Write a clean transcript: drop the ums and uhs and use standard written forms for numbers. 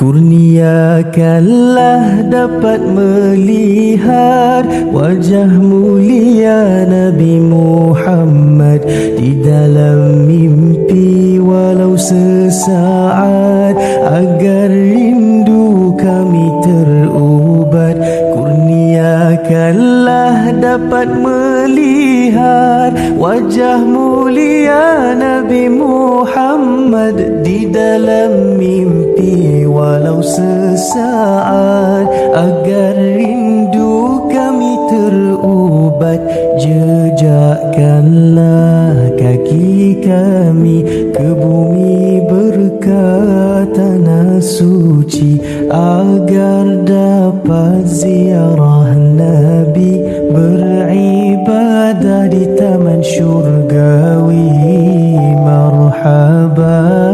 Kurniakanlah dapat melihat wajah mulia Nabi Muhammad di dalam mimpi walau sesaat, agar rindu kami terubat. Kurniakanlah dapat melihat wajah mulia Nabi Muhammad di dalam mimpi walau sesaat, agar rindu kami terubat. Jejakkanlah kaki kami ke bumi berkat tanah suci, agar dapat ziarah Nabi, beribadah di taman syurgawi. Marhaba